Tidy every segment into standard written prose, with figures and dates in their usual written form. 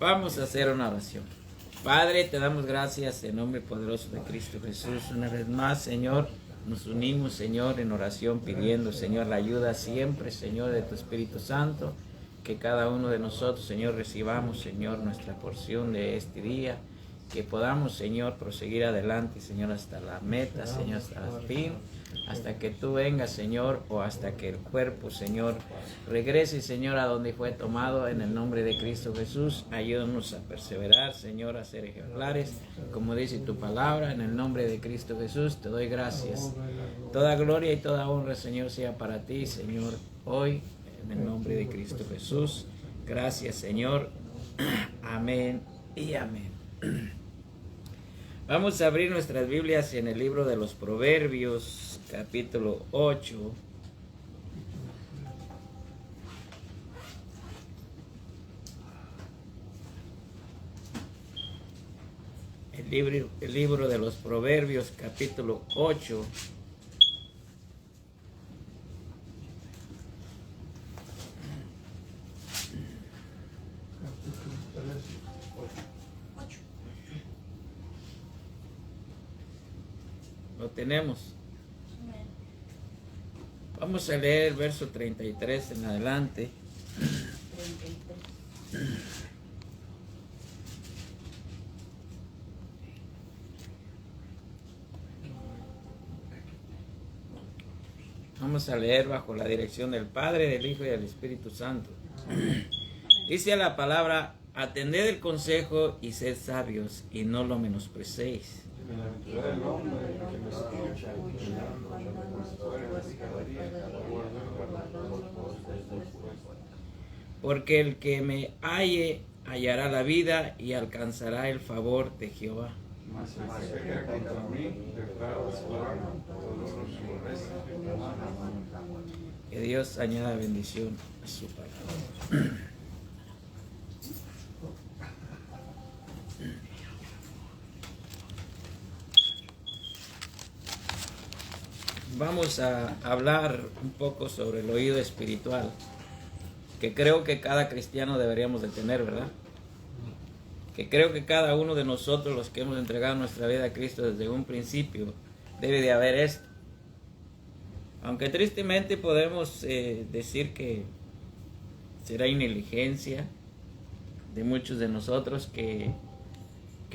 Vamos a hacer una oración. Padre, te damos gracias en nombre poderoso de Cristo Jesús. Una vez más, Señor, nos unimos, Señor, en oración pidiendo, Señor, la ayuda siempre, Señor, de tu Espíritu Santo. Que cada uno de nosotros, Señor, recibamos, Señor, nuestra porción de este día. Que podamos, Señor, proseguir adelante, Señor, hasta la meta, Señor, hasta el fin. Hasta que tú vengas, Señor, o hasta que el cuerpo, Señor, regrese, Señor, a donde fue tomado. En el nombre de Cristo Jesús, ayúdanos a perseverar, Señor, a ser ejemplares, como dice tu palabra. En el nombre de Cristo Jesús, te doy gracias. Toda gloria y toda honra, Señor, sea para ti, Señor, hoy, en el nombre de Cristo Jesús. Gracias, Señor. Amén y amén. Vamos a abrir nuestras Biblias en el libro de los Proverbios, capítulo 8. El libro de los Proverbios, capítulo 8. Lo tenemos. Vamos a leer el verso 33 en adelante. 33. Vamos a leer bajo la dirección del Padre, del Hijo y del Espíritu Santo. Dice la palabra: atended el consejo y sed sabios, y no lo menosprecéis. Porque el que me halle hallará la vida y alcanzará el favor de Jehová. Que Dios añada bendición a su palabra. Vamos a hablar un poco sobre el oído espiritual, que creo que cada cristiano deberíamos de tener, ¿verdad? Que creo que cada uno de nosotros, los que hemos entregado nuestra vida a Cristo desde un principio, debe de haber esto. Aunque tristemente podemos decir que será negligencia de muchos de nosotros que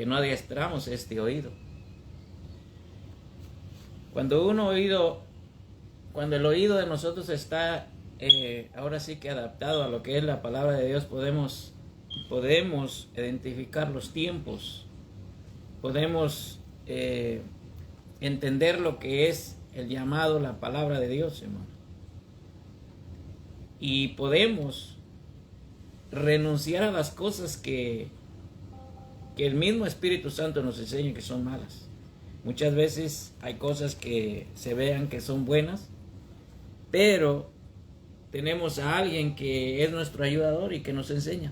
no adiestramos este oído. Cuando el oído de nosotros está ahora sí que adaptado a lo que es la palabra de Dios, podemos identificar los tiempos, podemos entender lo que es el llamado, la palabra de Dios, hermano. Y podemos renunciar a las cosas que el mismo Espíritu Santo nos enseña que son malas. Muchas veces hay cosas que se vean que son buenas, pero tenemos a alguien que es nuestro ayudador y que nos enseña.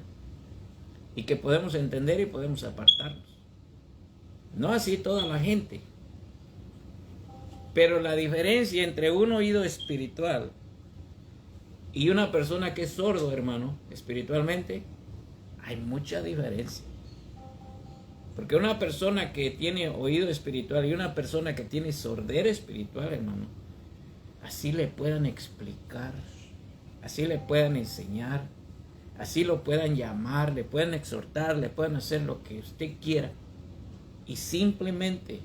Y que podemos entender y podemos apartarnos. No así toda la gente. Pero la diferencia entre un oído espiritual y una persona que es sordo, hermano, espiritualmente, hay mucha diferencia. Porque una persona que tiene oído espiritual y una persona que tiene sordera espiritual, hermano, así le puedan explicar, así le puedan enseñar, así lo puedan llamar, le puedan exhortar, le puedan hacer lo que usted quiera. Y simplemente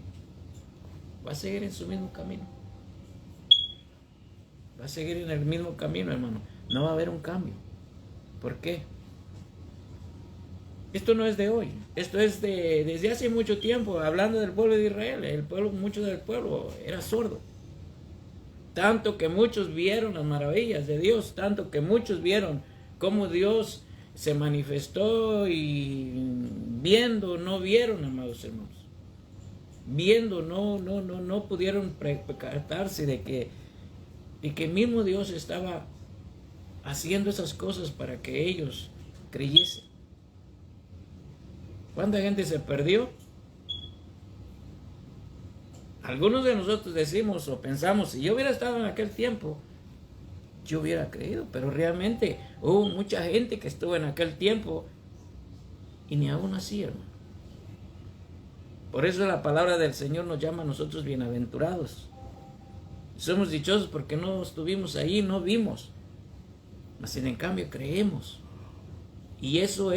va a seguir en su mismo camino. Va a seguir en el mismo camino, hermano. No va a haber un cambio. ¿Por qué? Esto no es de hoy, esto es desde hace mucho tiempo, hablando del pueblo de Israel. Mucho del pueblo era sordo. Tanto que muchos vieron las maravillas de Dios, tanto que muchos vieron cómo Dios se manifestó, y viendo no vieron, amados hermanos. Viendo no pudieron percatarse de que mismo Dios estaba haciendo esas cosas para que ellos creyesen. ¿Cuánta gente se perdió? Algunos de nosotros decimos o pensamos: si yo hubiera estado en aquel tiempo, yo hubiera creído. Pero realmente hubo mucha gente que estuvo en aquel tiempo Y ni aún así, hermano. Por eso la palabra del Señor nos llama a nosotros bienaventurados. Somos dichosos porque no estuvimos ahí, no vimos. Mas en cambio creemos. Y eso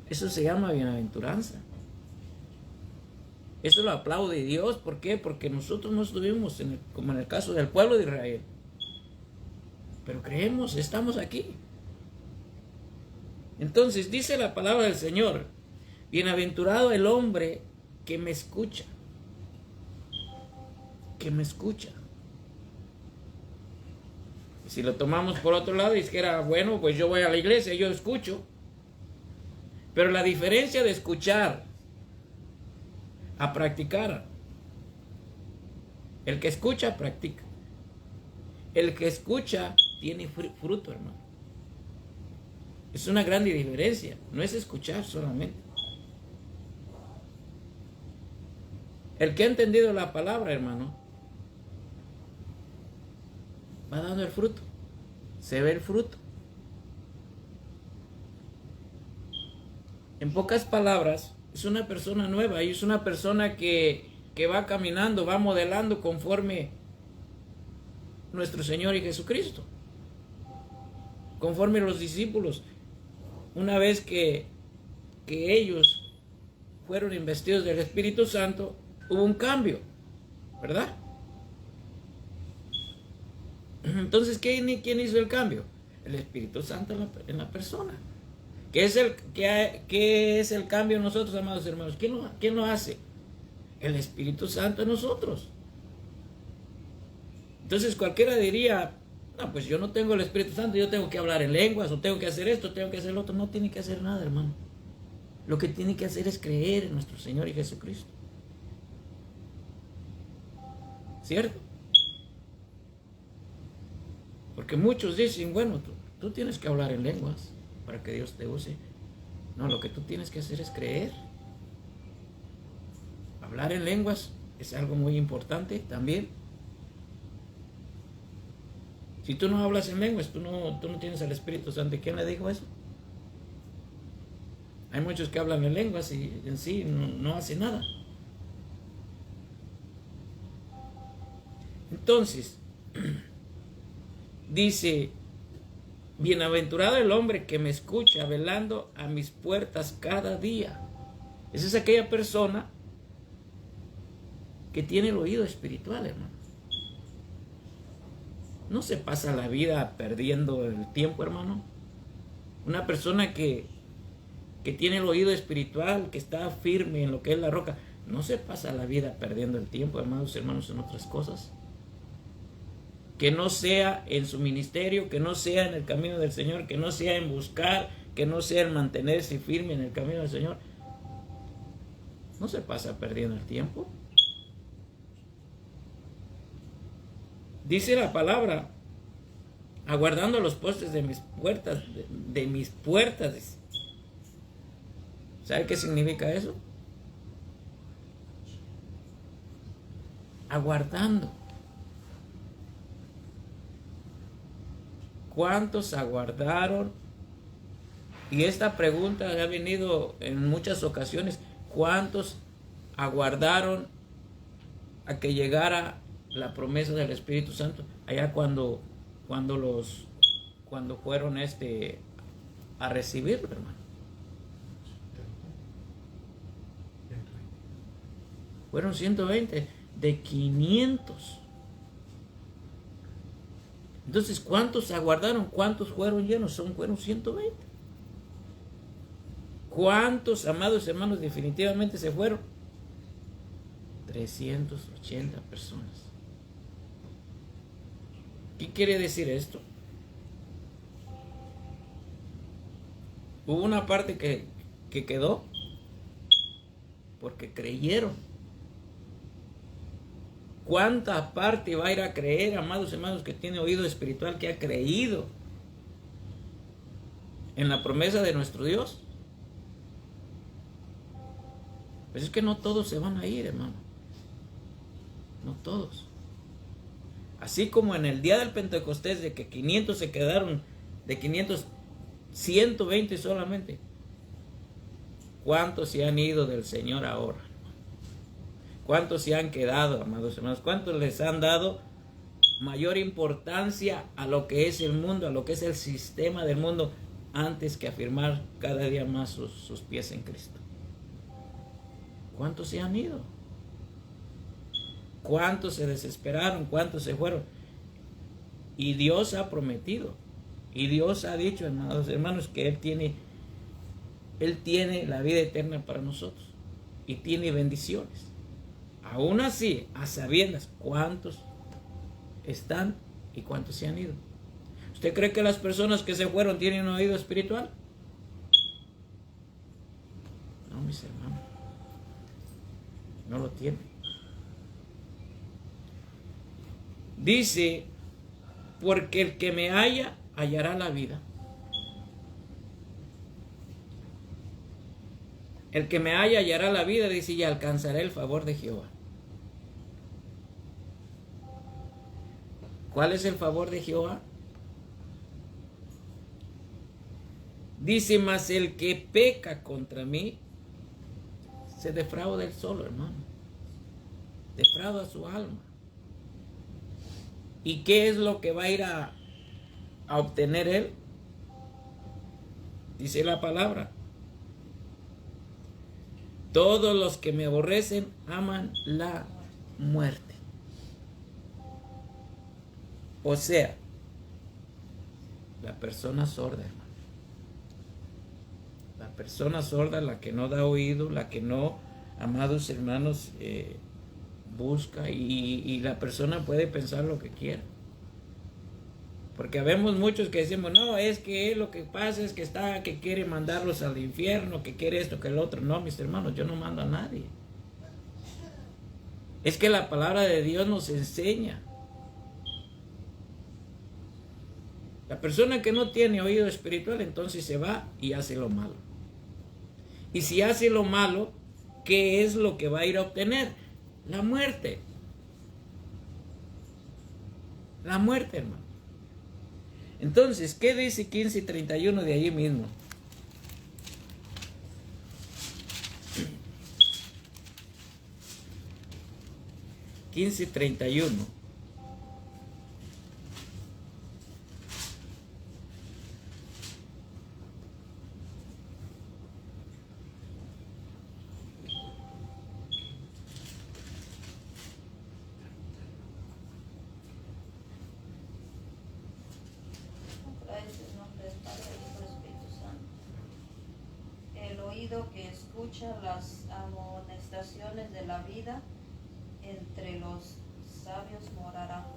se llama bienaventuranza. Eso lo aplaude Dios. ¿Por qué? Porque nosotros no estuvimos como en el caso del pueblo de Israel. Pero creemos, estamos aquí. Entonces dice la palabra del Señor: bienaventurado el hombre que me escucha. Que me escucha. Si lo tomamos por otro lado y dijera, bueno, pues yo voy a la iglesia, yo escucho. Pero la diferencia de escuchar a practicar: el que escucha, practica. El que escucha tiene fruto, hermano. Es una gran diferencia. No es escuchar solamente. El que ha entendido la palabra, hermano, va dando el fruto. Se ve el fruto. En pocas palabras, es una persona nueva y es una persona que va caminando, va modelando conforme nuestro Señor y Jesucristo. Conforme los discípulos. Una vez que ellos fueron investidos del Espíritu Santo, hubo un cambio, ¿verdad? Entonces, ¿quién hizo el cambio? El Espíritu Santo en la persona. ¿Qué es el cambio en nosotros, amados hermanos? ¿Quién lo hace? El Espíritu Santo en nosotros. Entonces cualquiera diría, no, pues yo no tengo el Espíritu Santo, yo tengo que hablar en lenguas, o tengo que hacer esto, tengo que hacer lo otro. No tiene que hacer nada, hermano. Lo que tiene que hacer es creer en nuestro Señor y Jesucristo. ¿Cierto? Porque muchos dicen, bueno, tú tienes que hablar en lenguas para que Dios te use. No, lo que tú tienes que hacer es creer. Hablar en lenguas es algo muy importante también. Si tú no hablas en lenguas, tú no tienes al Espíritu Santo. ¿Quién le dijo eso? Hay muchos que hablan en lenguas y en sí no hacen nada. Entonces, dice: bienaventurado el hombre que me escucha velando a mis puertas cada día. Esa es aquella persona que tiene el oído espiritual, hermano. No se pasa la vida perdiendo el tiempo, hermano. Una persona que tiene el oído espiritual, que está firme en lo que es la roca, no se pasa la vida perdiendo el tiempo, hermanos, en otras cosas. Que no sea en su ministerio, que no sea en el camino del Señor, que no sea en buscar, que no sea en mantenerse firme en el camino del Señor. No se pasa perdiendo el tiempo. Dice la palabra: aguardando los postes de mis puertas, de mis puertas. ¿Sabe qué significa eso? Aguardando. ¿Cuántos aguardaron? Y esta pregunta ha venido en muchas ocasiones. ¿Cuántos aguardaron a que llegara la promesa del Espíritu Santo? Allá cuando fueron a recibirlo, hermano. Fueron 120 de 500. Entonces, ¿cuántos aguardaron? ¿Cuántos fueron llenos? Fueron 120. ¿Cuántos, amados hermanos, definitivamente se fueron? 380 personas. ¿Qué quiere decir esto? Hubo una parte que quedó porque creyeron. ¿Cuánta parte va a ir a creer, amados hermanos, que tiene oído espiritual, que ha creído en la promesa de nuestro Dios? Pues es que no todos se van a ir, hermano. No todos. Así como en el día del Pentecostés, de que 500 se quedaron, de 500, 120 solamente. ¿Cuántos se han ido del Señor ahora? ¿Cuántos se han quedado, amados hermanos? ¿Cuántos les han dado mayor importancia a lo que es el mundo, a lo que es el sistema del mundo, antes que afirmar cada día más sus pies en Cristo? ¿Cuántos se han ido? ¿Cuántos se desesperaron? ¿Cuántos se fueron? Y Dios ha prometido, y Dios ha dicho, amados hermanos, que Él tiene la vida eterna para nosotros, y tiene bendiciones. Aún así, a sabiendas, ¿cuántos están y cuántos se han ido? ¿Usted cree que las personas que se fueron tienen un oído espiritual? No, mis hermanos, no lo tienen. Dice, porque el que me halla, hallará la vida. El que me halla, hallará la vida, dice, y alcanzará el favor de Jehová. ¿Cuál es el favor de Jehová? Dice, mas el que peca contra mí, se defrauda él solo, hermano. Defrauda su alma. ¿Y qué es lo que va a ir a obtener él? Dice la palabra: todos los que me aborrecen aman la muerte. O sea, la persona sorda, hermano. La persona sorda, la que no da oído, la que no, amados hermanos, busca, y la persona puede pensar lo que quiera. Porque habemos muchos que decimos, no, es que lo que pasa es que quiere mandarlos al infierno, que quiere esto, que el otro. No, mis hermanos, yo no mando a nadie. Es que la palabra de Dios nos enseña. La persona que no tiene oído espiritual, entonces se va y hace lo malo. Y si hace lo malo, ¿qué es lo que va a ir a obtener? La muerte. La muerte, hermano. Entonces, ¿qué dice 15:31 de allí mismo? (15:31) Que escucha las amonestaciones de la vida, entre los sabios morará.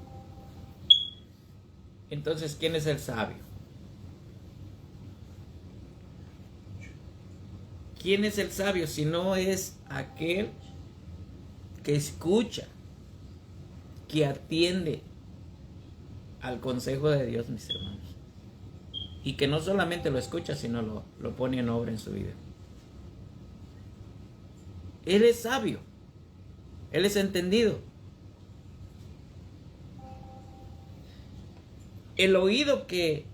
Entonces, ¿quién es el sabio? ¿Quién es el sabio si no es aquel que escucha, que atiende al consejo de Dios, mis hermanos? Y que no solamente lo escucha, sino lo pone en obra en su vida. Él es sabio. Él es entendido. El oído que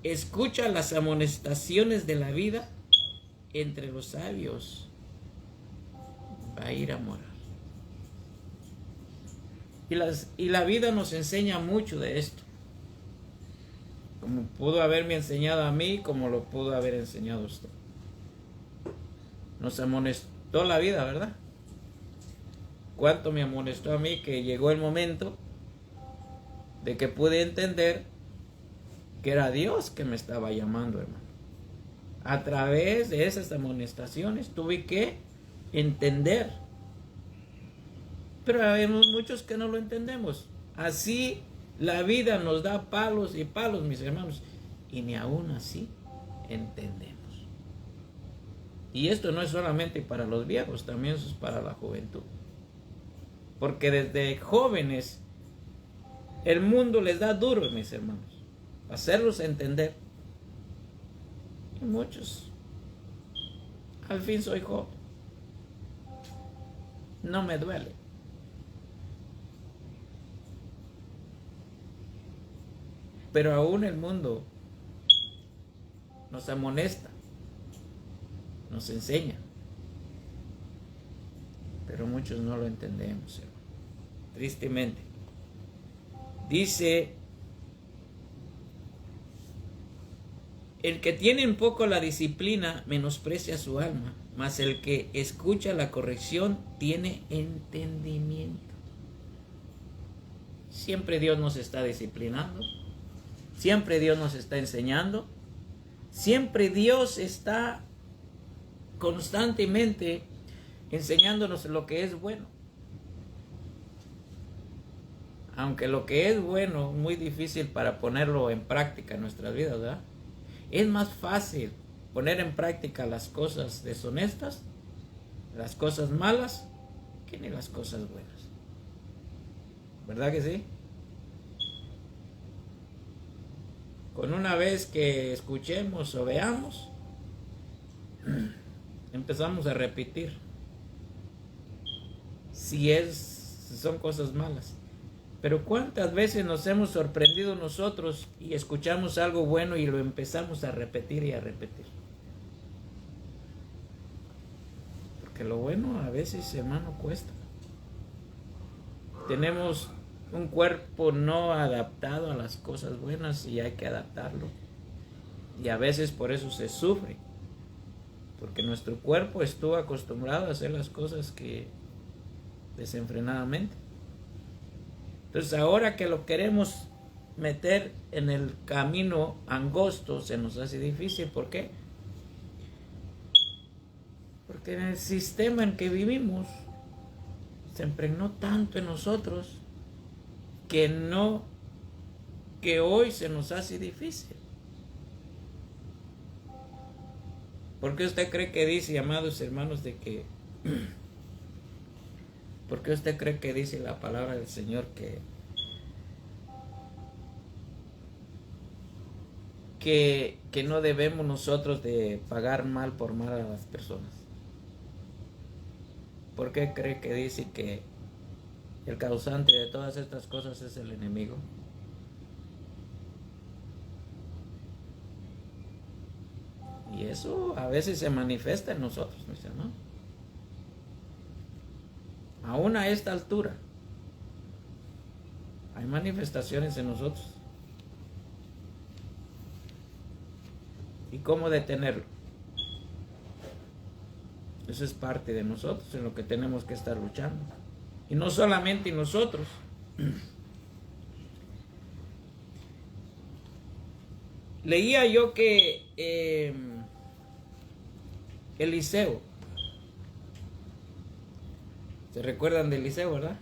escucha las amonestaciones de la vida, entre los sabios va a ir a morar. Y la vida nos enseña mucho de esto. Como pudo haberme enseñado a mí, como lo pudo haber enseñado a usted. Nos amonestó la vida, ¿verdad? Cuánto me amonestó a mí, que llegó el momento de que pude entender que era Dios que me estaba llamando, hermano. A través de esas amonestaciones tuve que entender. Pero habemos muchos que no lo entendemos. Así la vida nos da palos y palos, mis hermanos, y ni aún así entendemos. Y esto no es solamente para los viejos, también es para la juventud. Porque desde jóvenes el mundo les da duro, mis hermanos, hacerlos entender. Y muchos, al fin soy joven, no me duele. Pero aún el mundo nos amonesta, nos enseña. Pero muchos no lo entendemos, hermano. Tristemente. Dice, el que tiene en poco la disciplina menosprecia su alma, mas el que escucha la corrección tiene entendimiento. Siempre Dios nos está disciplinando, siempre Dios nos está enseñando, siempre Dios está constantemente enseñándonos lo que es bueno. Aunque lo que es bueno es muy difícil para ponerlo en práctica en nuestras vidas, ¿verdad? Es más fácil poner en práctica las cosas deshonestas, las cosas malas, que ni las cosas buenas. ¿Verdad que sí? Con una vez que escuchemos o veamos, empezamos a repetir. Si son cosas malas. Pero ¿cuántas veces nos hemos sorprendido nosotros y escuchamos algo bueno y lo empezamos a repetir y a repetir? Porque lo bueno a veces, hermano, cuesta. Tenemos un cuerpo no adaptado a las cosas buenas y hay que adaptarlo. Y a veces por eso se sufre. Porque nuestro cuerpo estuvo acostumbrado a hacer las cosas que desenfrenadamente. Entonces ahora que lo queremos meter en el camino angosto, se nos hace difícil. ¿Por qué? Porque en el sistema en que vivimos se impregnó tanto en nosotros que hoy se nos hace difícil. ¿Por qué usted cree que dice, amados hermanos, ¿por qué usted cree que dice la palabra del Señor que no debemos nosotros de pagar mal por mal a las personas? ¿Por qué cree que dice que el causante de todas estas cosas es el enemigo? Y eso a veces se manifiesta en nosotros, mis hermanos. Aún a esta altura hay manifestaciones en nosotros. ¿Y cómo detenerlo? Eso es parte de nosotros, en lo que tenemos que estar luchando. Y no solamente nosotros. Leía yo que Eliseo, ¿se recuerdan de Eliseo, verdad?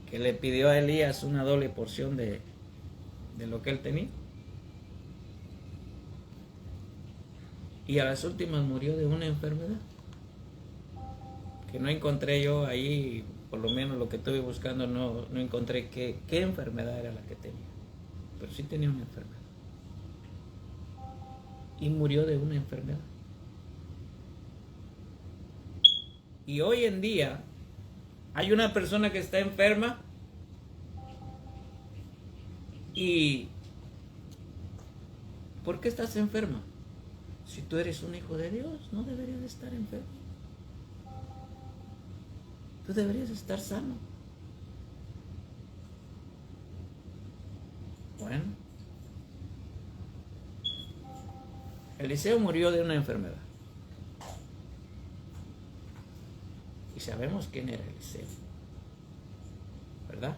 Que le pidió a Elías una doble porción de lo que él tenía. Y a las últimas murió de una enfermedad. Que no encontré yo ahí, por lo menos lo que estuve buscando, no encontré qué enfermedad era la que tenía. Pero sí tenía una enfermedad. Y murió de una enfermedad. Y hoy en día hay una persona que está enferma y ¿por qué estás enferma? Si tú eres un hijo de Dios, no deberías de estar enfermo. Tú deberías estar sano. Bueno, Eliseo murió de una enfermedad. Y sabemos quién era Eliseo, ¿verdad?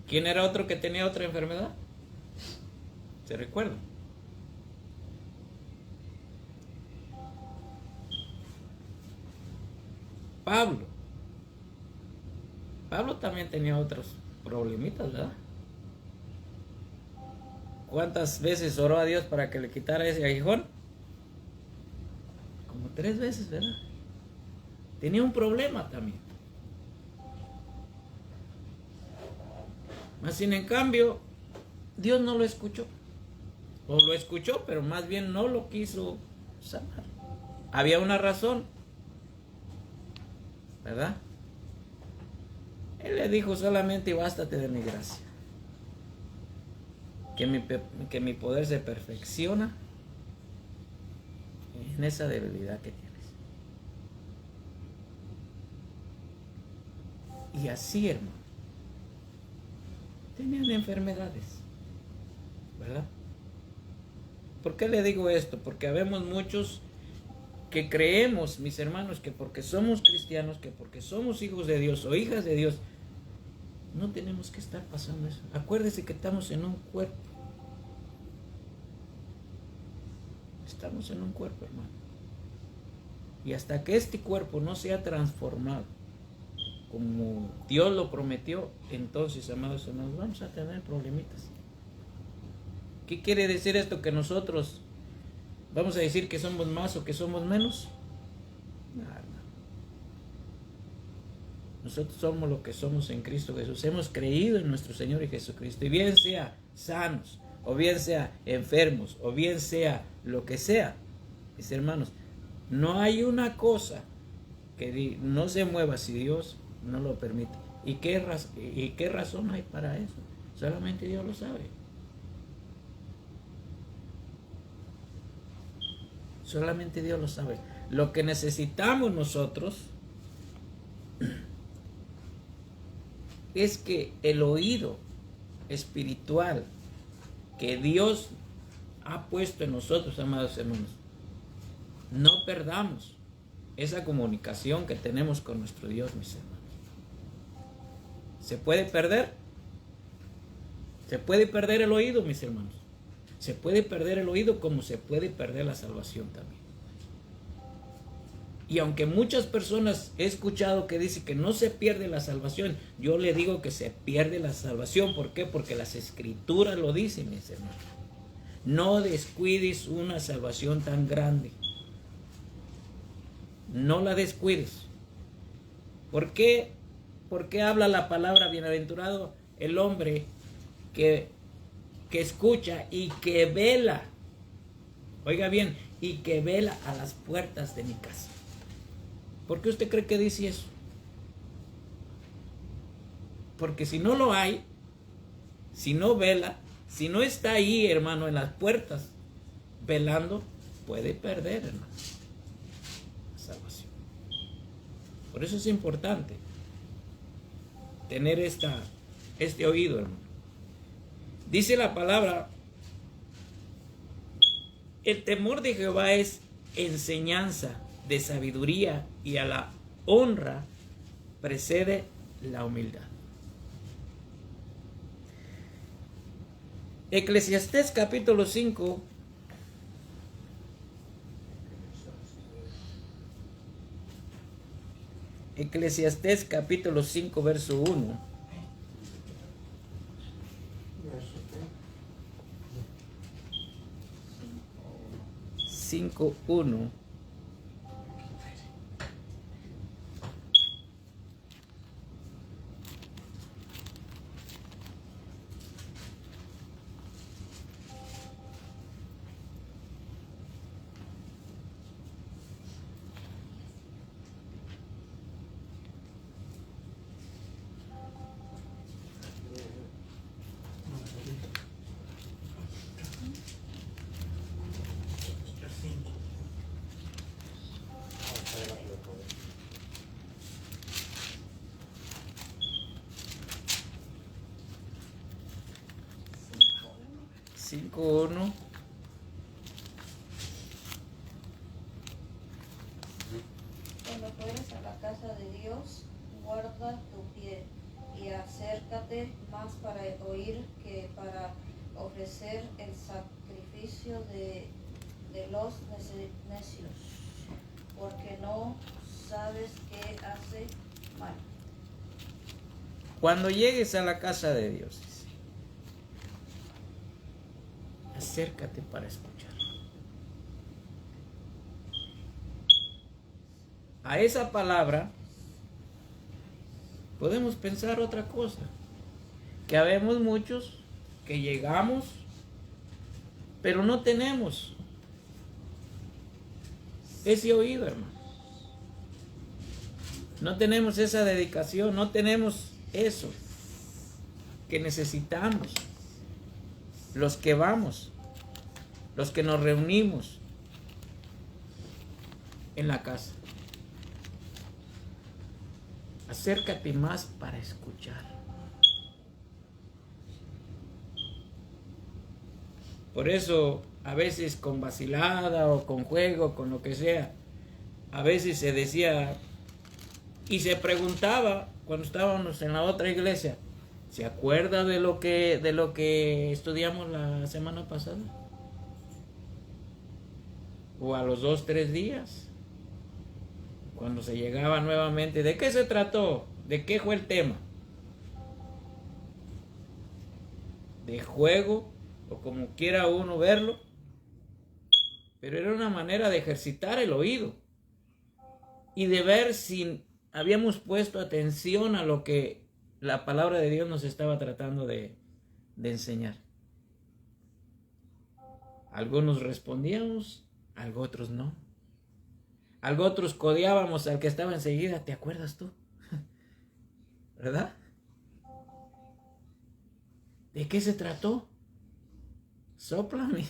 ¿Quién era otro que tenía otra enfermedad? ¿Se recuerdan? Pablo. Pablo también tenía otros problemitas, ¿verdad? ¿Cuántas veces oró a Dios para que le quitara ese aguijón? Como 3 veces, ¿verdad? Tenía un problema también. Mas sin en cambio, Dios no lo escuchó. O lo escuchó, pero más bien no lo quiso sanar. Había una razón, ¿verdad? Él le dijo solamente: bástate de mi gracia. que mi poder se perfecciona en esa debilidad que tienes. Y así, hermano, tenían enfermedades, ¿verdad? ¿Por qué le digo esto? Porque habemos muchos que creemos, mis hermanos, que porque somos cristianos, que porque somos hijos de Dios o hijas de Dios, no tenemos que estar pasando eso. Acuérdese que estamos en un cuerpo. Estamos en un cuerpo, hermano. Y hasta que este cuerpo no sea transformado como Dios lo prometió, entonces, amados hermanos, vamos a tener problemitas. ¿Qué quiere decir esto? Que nosotros vamos a decir que somos más o que somos menos. Nada. Nosotros somos lo que somos en Cristo Jesús. Hemos creído en nuestro Señor y Jesucristo. Y bien sea sanos, o bien sea enfermos, o bien sea lo que sea, mis hermanos, no hay una cosa que no se mueva si Dios no lo permite. ¿Y qué razón hay para eso? Solamente Dios lo sabe. Solamente Dios lo sabe. Lo que necesitamos nosotros es que el oído espiritual que Dios ha puesto en nosotros, amados hermanos, no perdamos esa comunicación que tenemos con nuestro Dios, mis hermanos. ¿Se puede perder? Se puede perder el oído, mis hermanos. Se puede perder el oído como se puede perder la salvación también. Y aunque muchas personas he escuchado que dicen que no se pierde la salvación, yo le digo que se pierde la salvación. ¿Por qué? Porque las escrituras lo dicen, mis hermanos. No descuides una salvación tan grande. No la descuides. ¿Por qué? Porque habla la palabra bienaventurado el hombre que escucha y que vela. Oiga bien, y que vela a las puertas de mi casa. ¿Por qué usted cree que dice eso? Porque si no lo hay, si no vela, si no está ahí, hermano, en las puertas velando, puede perder, hermano, la salvación. Por eso es importante tener este oído, hermano. Dice la palabra, el temor de Jehová es enseñanza de sabiduría y a la honra precede la humildad. Eclesiastés capítulo 5. Eclesiastés capítulo 5, verso 1. 5:1. Cuando fueres a la casa de Dios, guarda tu pie y acércate más para oír que para ofrecer el sacrificio de los necios, porque no sabes qué hace mal. Cuando llegues a la casa de Dios, acércate para escuchar. A esa palabra podemos pensar otra cosa, que habemos muchos que llegamos, pero no tenemos ese oído, hermano. No tenemos esa dedicación, no tenemos eso que necesitamos. los que vamos, los que nos reunimos en la casa. Acércate más para escuchar. Por eso, a veces con vacilada o con juego, con lo que sea, a veces se decía y se preguntaba cuando estábamos en la otra iglesia, ¿se acuerda de lo que estudiamos la semana pasada? O a los 2, 3 días, cuando se llegaba nuevamente, ¿de qué se trató? ¿De qué fue el tema? De juego, o como quiera uno verlo, pero era una manera de ejercitar el oído y de ver si habíamos puesto atención a lo que la palabra de Dios nos estaba tratando de enseñar. Algunos respondíamos, algo otros no. Algo otros codeábamos al que estaba enseguida, ¿te acuerdas tú? ¿Verdad? ¿De qué se trató? Sóplame.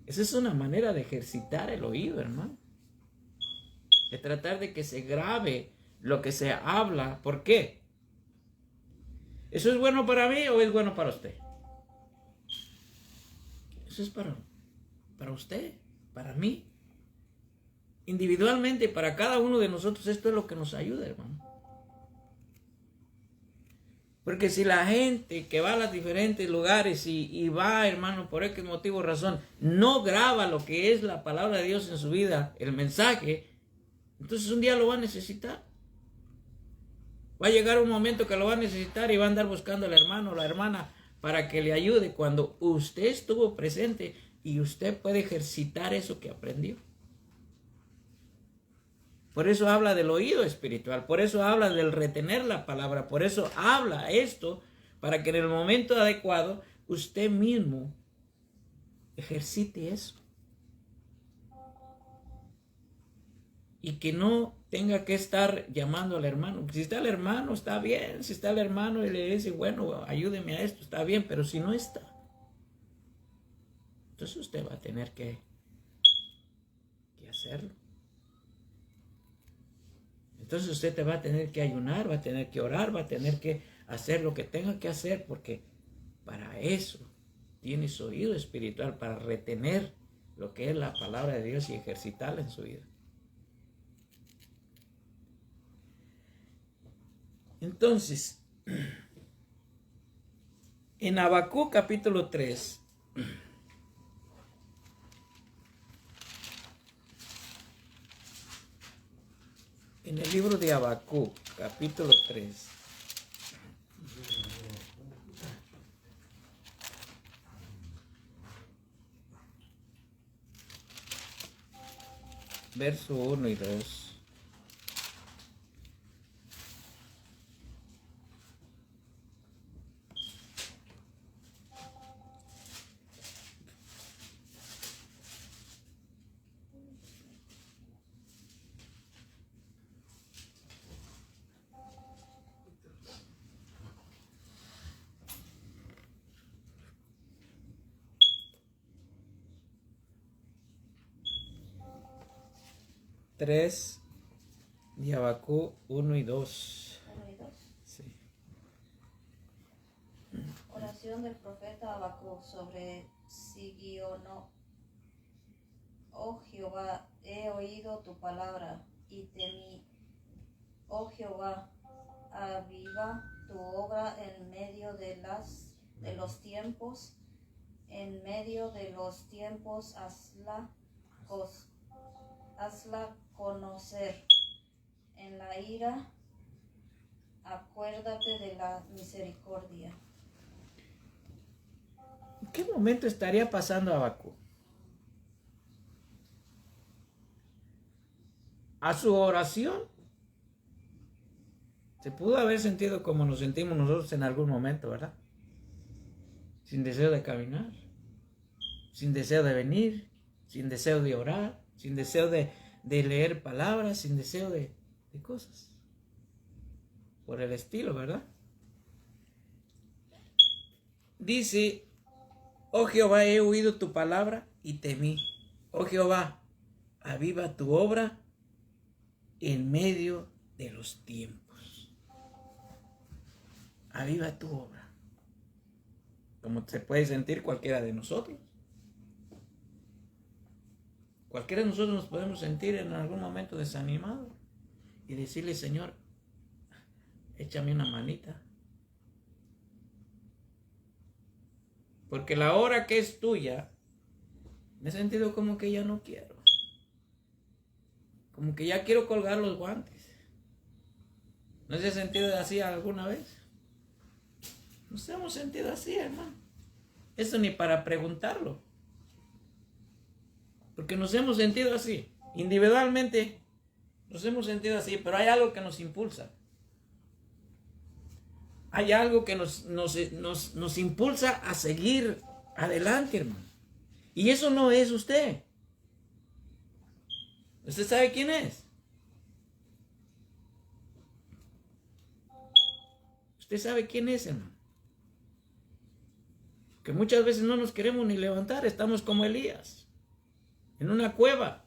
Esa es una manera de ejercitar el oído, hermano. De tratar de que se grabe lo que se habla. ¿Por qué? ¿Eso es bueno para mí o es bueno para usted? Eso es para usted, para mí. Individualmente, para cada uno de nosotros, esto es lo que nos ayuda, hermano. Porque si la gente que va a los diferentes lugares y va, hermano, por X motivo o razón, no graba lo que es la palabra de Dios en su vida, el mensaje, entonces un día lo va a necesitar. Va a llegar un momento que lo va a necesitar y va a andar buscando al hermano o la hermana para que le ayude cuando usted estuvo presente y usted puede ejercitar eso que aprendió. Por eso habla del oído espiritual, por eso habla del retener la palabra, por eso habla esto, para que en el momento adecuado usted mismo ejercite eso. Y que no tenga que estar llamando al hermano. Si está el hermano, está bien. Si está el hermano y le dice, bueno, ayúdeme a esto, está bien. Pero si no está, entonces usted va a tener que hacerlo. Entonces usted te va a tener que ayunar, va a tener que orar, va a tener que hacer lo que tenga que hacer, porque para eso tiene su oído espiritual, para retener lo que es la palabra de Dios y ejercitarla en su vida. Entonces, en Habacuc capítulo 3, en el libro de Habacuc capítulo 3, verso 1 y 2. De Habacuc 1 y 2. 1 y 2. Sí. Oración del profeta Habacuc sobre Sigiono. Oh Jehová, he oído tu palabra y temí. Oh Jehová, aviva tu obra en medio de los tiempos. En medio de los tiempos, hazla conocer. En la ira, acuérdate de la misericordia. ¿En qué momento estaría pasando Habacuc? A su oración se pudo haber sentido como nos sentimos nosotros en algún momento, ¿verdad? Sin deseo de caminar, sin deseo de venir, sin deseo de orar, sin deseo de leer palabras, sin deseo de cosas por el estilo, ¿verdad? dice, oh Jehová, he oído tu palabra y temí. Oh Jehová, aviva tu obra en medio de los tiempos. Aviva tu obra. Como se puede sentir cualquiera de nosotros. Cualquiera de nosotros nos podemos sentir en algún momento desanimado y decirle, Señor, échame una manita. Porque la hora que es tuya, me he sentido como que ya no quiero. Como que ya quiero colgar los guantes. ¿No se ha sentido así alguna vez? Nos hemos sentido así, hermano. Eso ni para preguntarlo. Porque nos hemos sentido así. Individualmente nos hemos sentido así, pero hay algo que nos impulsa. Hay algo que nos impulsa a seguir adelante, hermano. Y eso no es usted. ¿Usted sabe quién es? Usted sabe quién es, hermano. Que muchas veces no nos queremos ni levantar. Estamos como Elías, en una cueva.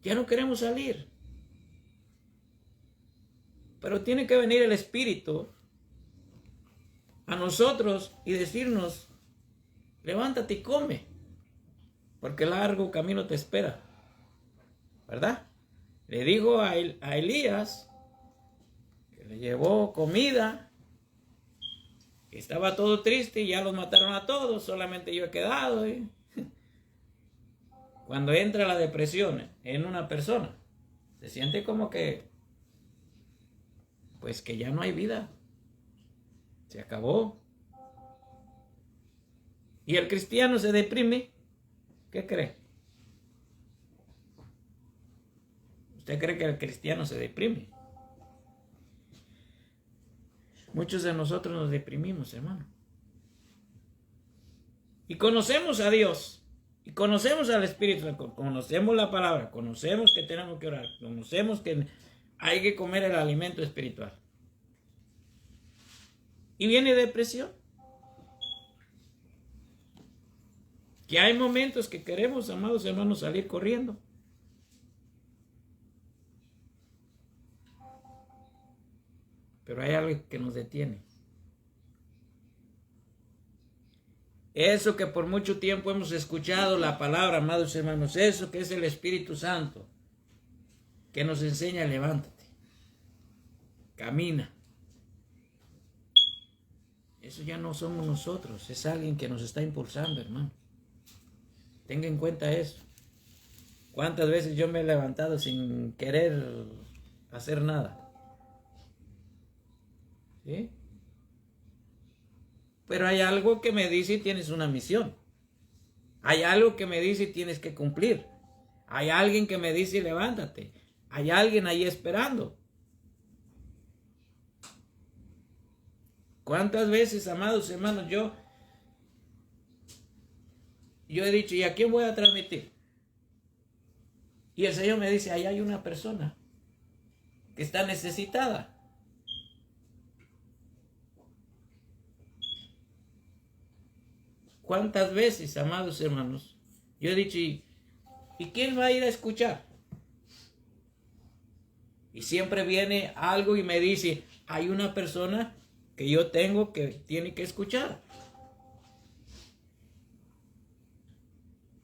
Ya no queremos salir. Pero tiene que venir el Espíritu a nosotros y decirnos, levántate y come, porque largo camino te espera. ¿Verdad? Le dijo a Elías que le llevó comida, que estaba todo triste y ya los mataron a todos, solamente yo he quedado. Cuando entra la depresión en una persona, se siente como que pues que ya no hay vida, se acabó. Y el cristiano se deprime. ¿Qué cree? ¿Usted cree que el cristiano se deprime? Muchos de nosotros nos deprimimos, hermano. Y conocemos a Dios, y conocemos al Espíritu, conocemos la palabra, conocemos que tenemos que orar, conocemos que hay que comer el alimento espiritual. Y viene depresión. Que hay momentos que queremos, amados hermanos, salir corriendo. Pero hay algo que nos detiene. Eso que por mucho tiempo hemos escuchado la palabra, amados hermanos, eso que es el Espíritu Santo, que nos enseña, levántate, camina. Eso ya no somos nosotros, es alguien que nos está impulsando, hermano. Tenga en cuenta eso. ¿Cuántas veces yo me he levantado sin querer hacer nada? ¿Sí? Pero hay algo que me dice tienes una misión. Hay algo que me dice tienes que cumplir. Hay alguien que me dice levántate. Hay alguien ahí esperando. ¿Cuántas veces, amados hermanos, yo he dicho, ¿y a quién voy a transmitir? Y el Señor me dice, ahí hay una persona que está necesitada. ¿Cuántas veces, amados hermanos, yo he dicho, ¿y quién va a ir a escuchar? Y siempre viene algo y me dice, hay una persona que yo tengo que tiene que escuchar.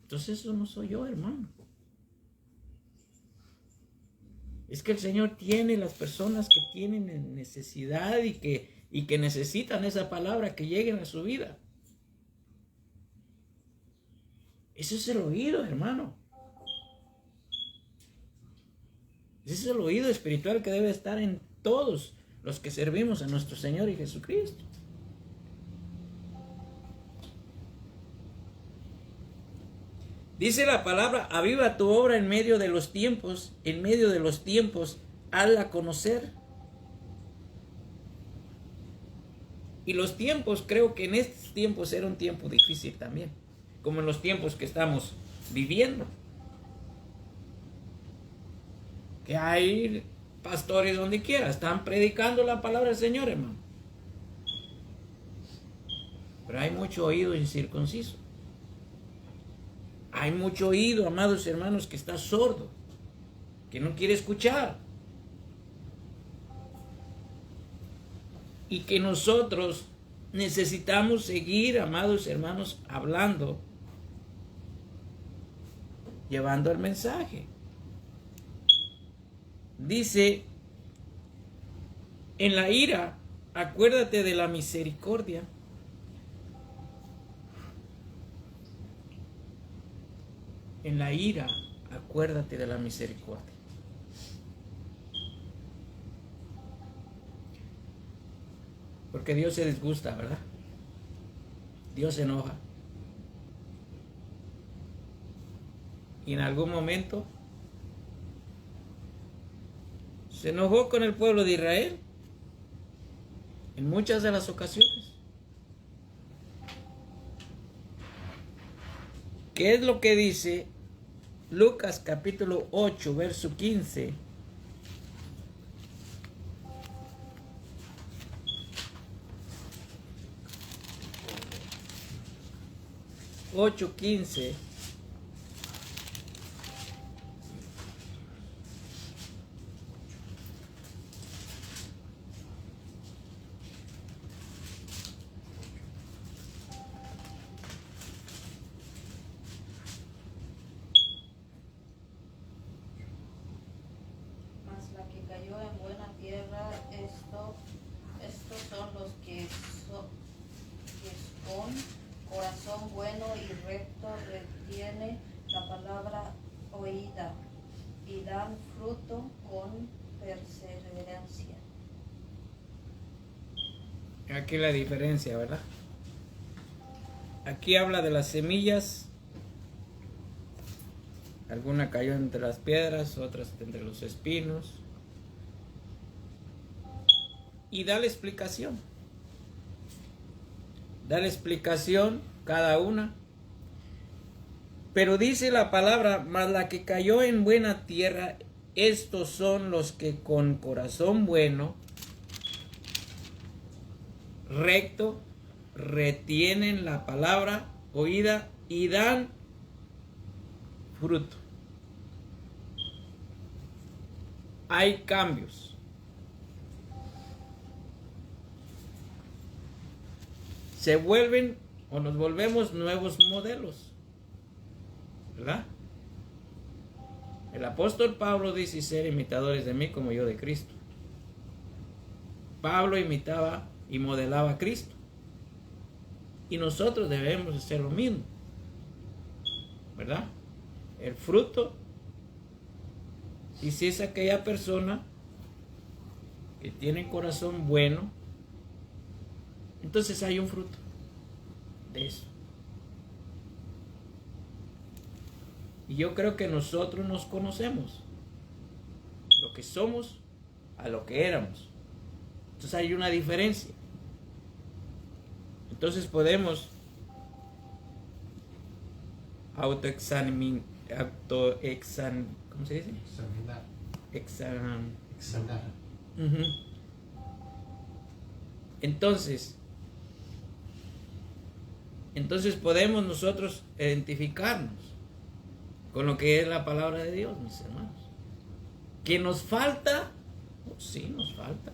Entonces eso no soy yo, hermano. Es que el Señor tiene las personas que tienen necesidad y que necesitan esa palabra que lleguen a su vida. Ese es el oído, hermano. Ese es el oído espiritual que debe estar en todos los que servimos a nuestro Señor y Jesucristo. Dice la palabra, aviva tu obra en medio de los tiempos, hazla conocer. Y los tiempos, creo que en estos tiempos era un tiempo difícil también, como en los tiempos que estamos viviendo. Que hay pastores donde quiera, están predicando la palabra del Señor, hermano. Pero hay mucho oído incircunciso. Hay mucho oído, amados hermanos, que está sordo, que no quiere escuchar. Y que nosotros necesitamos seguir, amados hermanos, hablando, llevando el mensaje. Dice, en la ira, acuérdate de la misericordia. En la ira, acuérdate de la misericordia. Porque Dios se disgusta, ¿verdad? Dios se enoja. Y en algún momento se enojó con el pueblo de Israel. En muchas de las ocasiones. ¿Qué es lo que dice Lucas capítulo 8, verso 15? Ocho, 15. Mas la que cayó en buena tierra, estos son los que con corazón bueno y recto retiene la palabra oída y dan fruto con perseverancia. Aquí la diferencia, ¿verdad? Aquí habla de las semillas. Alguna cayó entre las piedras, otras entre los espinos. Y da la explicación. Da la explicación cada una. Pero dice la palabra, mas la que cayó en buena tierra, estos son los que con corazón bueno, recto, retienen la palabra oída y dan fruto. Hay cambios. Se vuelven o nos volvemos nuevos modelos, ¿verdad? El apóstol Pablo dice ser imitadores de mí como yo de Cristo. Pablo imitaba y modelaba a Cristo. Y nosotros debemos hacer lo mismo, ¿verdad? El fruto, y si es aquella persona que tiene corazón bueno, entonces hay un fruto de eso. Y yo creo que nosotros nos conocemos, lo que somos a lo que éramos. Entonces hay una diferencia. Entonces podemos ¿cómo se dice? Examinar. Entonces podemos nosotros identificarnos con lo que es la palabra de Dios, mis hermanos. ¿Que nos falta? Oh, sí, nos falta.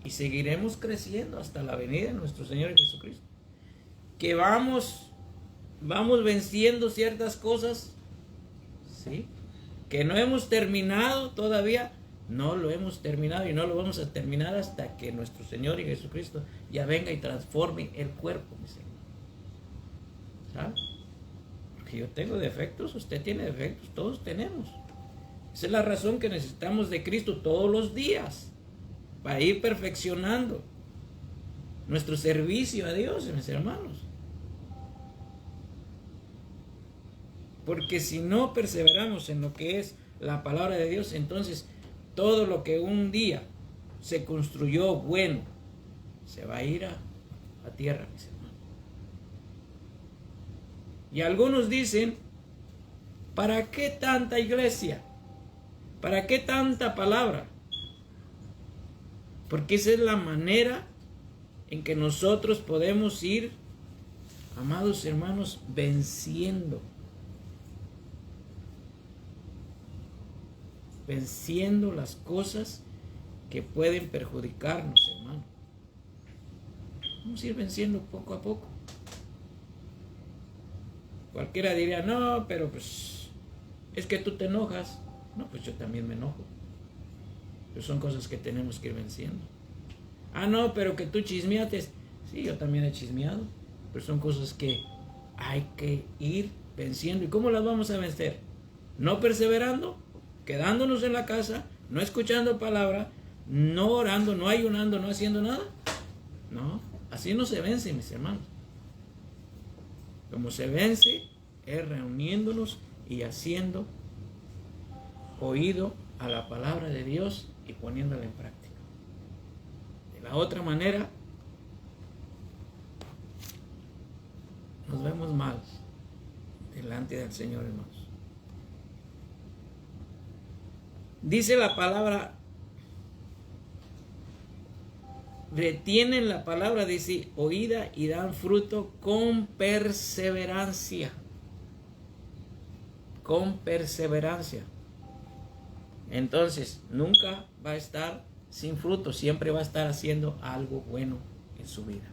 Y seguiremos creciendo hasta la venida de nuestro Señor Jesucristo. Que vamos venciendo ciertas cosas, ¿sí? Que no hemos terminado todavía, no lo hemos terminado y no lo vamos a terminar hasta que nuestro Señor y Jesucristo ya venga y transforme el cuerpo, mis hermanos. ¿Sabes? Porque yo tengo defectos, usted tiene defectos, todos tenemos. Esa es la razón que necesitamos de Cristo todos los días para ir perfeccionando nuestro servicio a Dios, mis hermanos. Porque si no perseveramos en lo que es la palabra de Dios, entonces todo lo que un día se construyó bueno se va a ir a tierra, mis hermanos. Y algunos dicen, ¿para qué tanta iglesia? ¿Para qué tanta palabra? Porque esa es la manera en que nosotros podemos ir amados hermanos, venciendo las cosas que pueden perjudicarnos, hermano. Vamos a ir venciendo poco a poco. Cualquiera diría, no, pero pues es que tú te enojas. No, pues yo también me enojo. Pero son cosas que tenemos que ir venciendo. Ah, no, pero que tú chismeates. Sí, yo también he chismeado. Pero son cosas que hay que ir venciendo. ¿Y cómo las vamos a vencer? No perseverando, quedándonos en la casa, no escuchando palabra, no orando, no ayunando, no haciendo nada. No, así no se vence, mis hermanos. Como se vence es reuniéndonos y haciendo oído a la palabra de Dios y poniéndola en práctica. De la otra manera, nos vemos mal delante del Señor, hermanos. Dice la palabra, retienen la palabra, dice, oída y dan fruto con perseverancia. Con perseverancia. Entonces, nunca va a estar sin fruto, siempre va a estar haciendo algo bueno en su vida.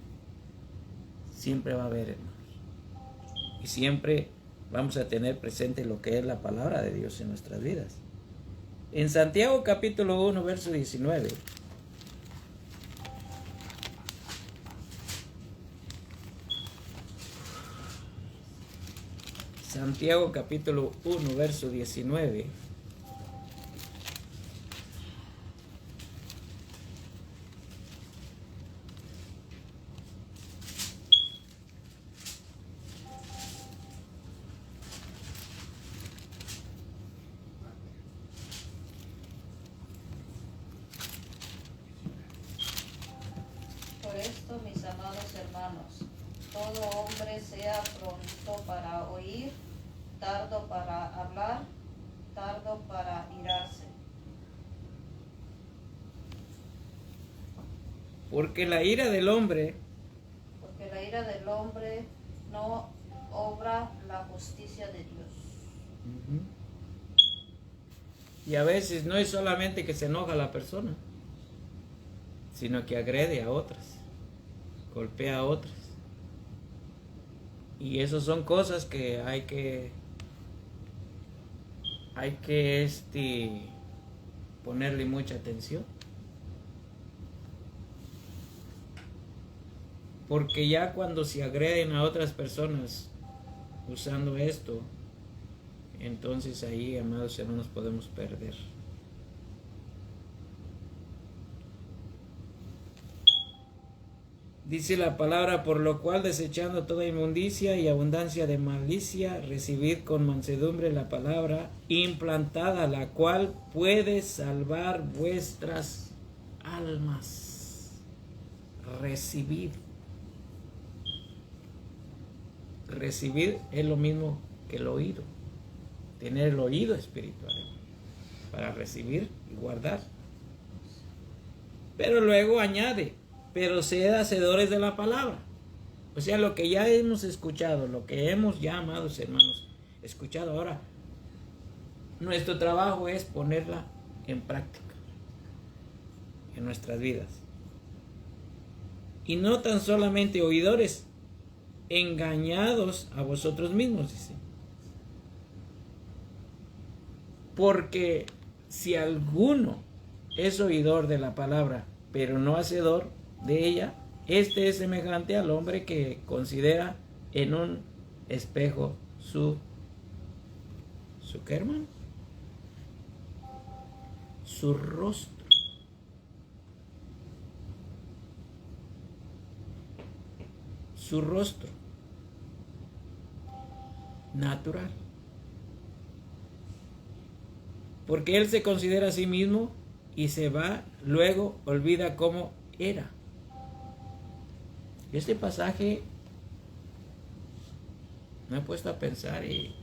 Siempre va a haber, hermanos. Y siempre vamos a tener presente lo que es la palabra de Dios en nuestras vidas. En Santiago capítulo 1, verso 19. Santiago capítulo 1, verso 19. Por esto, mis amados hermanos, todo hombre sea pronto para oír, tardo para hablar, tardo para irarse. Porque la ira del hombre no obra la justicia de Dios. Y a veces no es solamente que se enoja la persona, sino que agrede a otras, golpea a otras. Y esas son cosas que hay que ponerle mucha atención. Porque ya cuando se agreden a otras personas usando esto, entonces ahí, amados hermanos, podemos perder. Dice la palabra, por lo cual desechando toda inmundicia y abundancia de malicia, recibid con mansedumbre la palabra implantada, la cual puede salvar vuestras almas. Recibid. Recibir es lo mismo que el oído. Tener el oído espiritual para recibir y guardar. Pero luego añade, pero sed hacedores de la palabra. O sea, lo que ya hemos escuchado, lo que hemos ya, amados hermanos, escuchado ahora, nuestro trabajo es ponerla en práctica en nuestras vidas. Y no tan solamente oidores, engañados a vosotros mismos, dice. Porque si alguno es oidor de la palabra, pero no hacedor de ella, este es semejante al hombre que considera en un espejo su ¿qué, hermano? Su rostro. Su rostro natural. Porque él se considera a sí mismo y se va, luego olvida cómo era. Este pasaje me he puesto a pensar y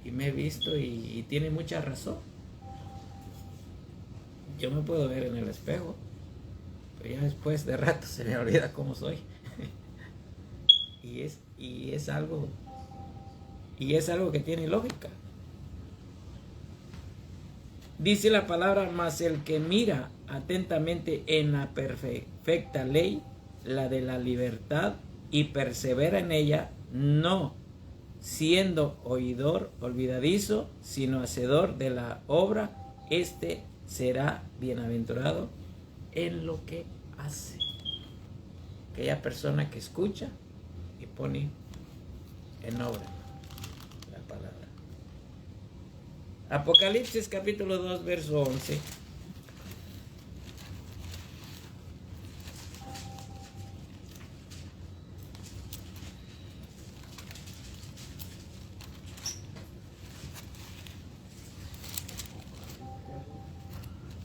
me he visto y tiene mucha razón. Yo me puedo ver en el espejo, pero ya después de rato se me olvida cómo soy. Y es algo que tiene lógica. Dice la palabra, mas el que mira atentamente en la perfecta ley, la de la libertad, y persevera en ella, no siendo oidor olvidadizo, sino hacedor de la obra, este será bienaventurado en lo que hace. Aquella persona que escucha y pone en obra la palabra. Apocalipsis capítulo 2, verso 11.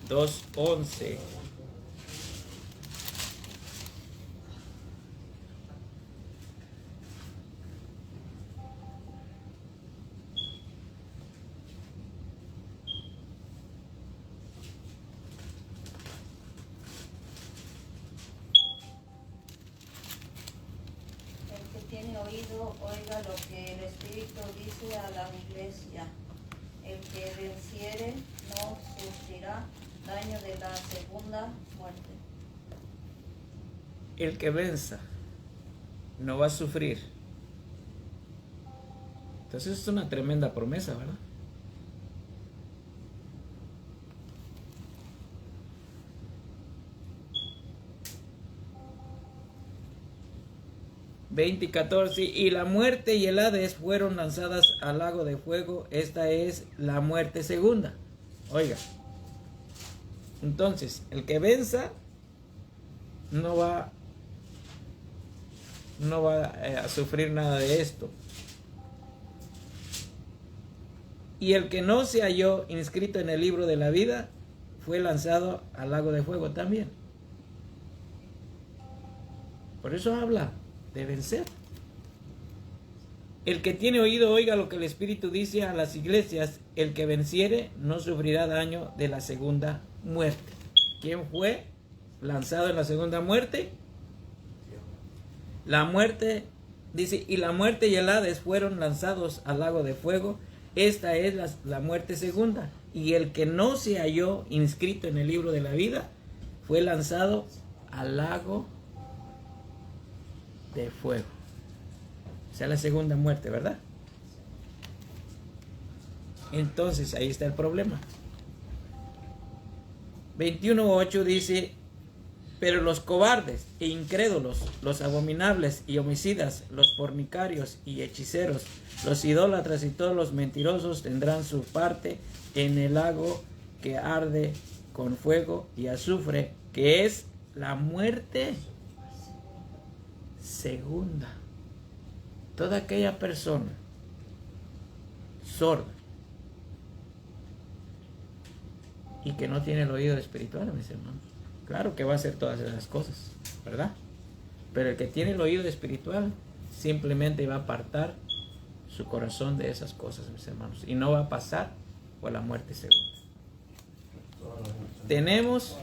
Dos 11. Tiene oído, oiga lo que el Espíritu dice a la iglesia. El que venciere no sufrirá daño de la segunda muerte. El que venza no va a sufrir. Entonces es una tremenda promesa, ¿verdad? Y 14, y la muerte y el Hades fueron lanzadas al lago de fuego. Esta es la muerte segunda. Oiga, entonces el que venza no va a sufrir nada de esto. Y el que no se halló inscrito en el libro de la vida fue lanzado al lago de fuego también. Por eso habla de vencer. El que tiene oído, oiga lo que el Espíritu dice a las iglesias. El que venciere no sufrirá daño de la segunda muerte. ¿Quién fue lanzado en la segunda muerte? La muerte, dice, y la muerte y el Hades fueron lanzados al lago de fuego. Esta es la muerte segunda. Y el que no se halló inscrito en el libro de la vida fue lanzado al lago de fuego. O sea, la segunda muerte, ¿verdad? Entonces ahí está el problema. 21:8 dice, pero los cobardes e incrédulos, los abominables y homicidas, los fornicarios y hechiceros, los idólatras y todos los mentirosos tendrán su parte en el lago que arde con fuego y azufre, que es la muerte segunda. Toda aquella persona sorda y que no tiene el oído espiritual, mis hermanos, claro que va a hacer todas esas cosas, ¿verdad? Pero el que tiene el oído espiritual simplemente va a apartar su corazón de esas cosas, mis hermanos, y no va a pasar por la muerte segunda. Tenemos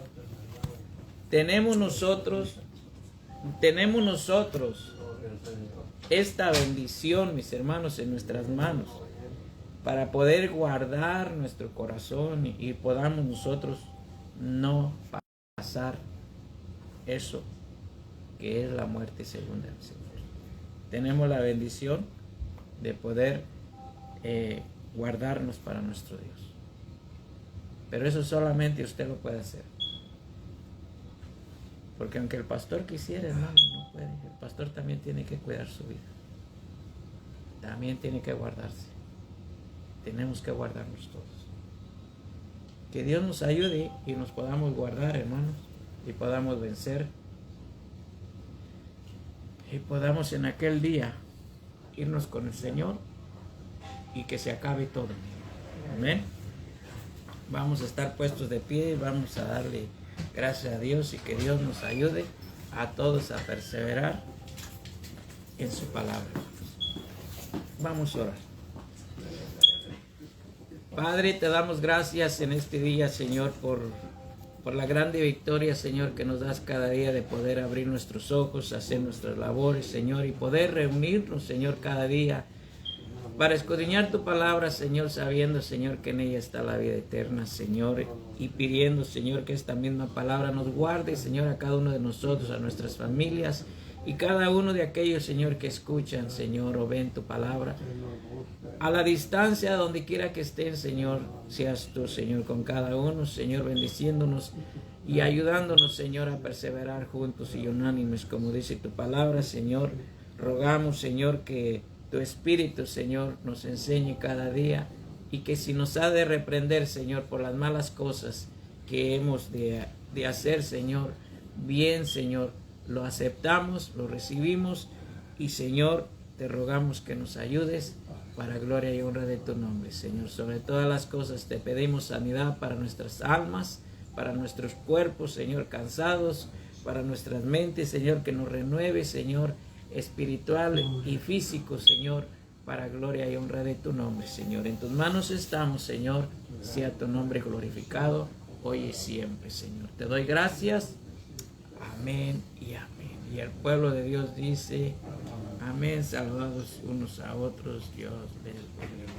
nosotros esta bendición, mis hermanos, en nuestras manos, para poder guardar nuestro corazón y podamos nosotros no pasar eso que es la muerte segunda, mis hermanos. Tenemos la bendición de poder guardarnos para nuestro Dios, pero eso solamente usted lo puede hacer. Porque aunque el pastor quisiera, hermano, no puede. El pastor también tiene que cuidar su vida. También tiene que guardarse. Tenemos que guardarnos todos. Que Dios nos ayude y nos podamos guardar, hermanos, y podamos vencer. Y podamos en aquel día irnos con el Señor y que se acabe todo. Amén. Vamos a estar puestos de pie y vamos a darle gracias a Dios y que Dios nos ayude a todos a perseverar en su palabra. Vamos a orar. Padre, te damos gracias en este día, Señor, por por la grande victoria, Señor, que nos das cada día de poder abrir nuestros ojos, hacer nuestras labores, Señor, y poder reunirnos, Señor, cada día para escudriñar tu palabra, Señor, sabiendo, Señor, que en ella está la vida eterna, Señor, y pidiendo, Señor, que esta misma palabra nos guarde, Señor, a cada uno de nosotros, a nuestras familias, y cada uno de aquellos, Señor, que escuchan, Señor, o ven tu palabra. A la distancia, donde quiera que estén, Señor, seas tú, Señor, con cada uno, Señor, bendiciéndonos y ayudándonos, Señor, a perseverar juntos y unánimes, como dice tu palabra, Señor. Rogamos, Señor, que tu Espíritu, Señor, nos enseñe cada día, y que si nos ha de reprender, Señor, por las malas cosas que hemos de hacer, Señor, bien, Señor, lo aceptamos, lo recibimos, y, Señor, te rogamos que nos ayudes para gloria y honra de tu nombre, Señor. Sobre todas las cosas te pedimos sanidad para nuestras almas, para nuestros cuerpos, Señor, cansados, para nuestras mentes, Señor, que nos renueve, Señor, espiritual y físico, Señor, para gloria y honra de tu nombre, Señor. En tus manos estamos, Señor, sea tu nombre glorificado hoy y siempre, Señor. Te doy gracias, amén y amén. Y el pueblo de Dios dice, amén, saludados unos a otros, Dios les bendiga.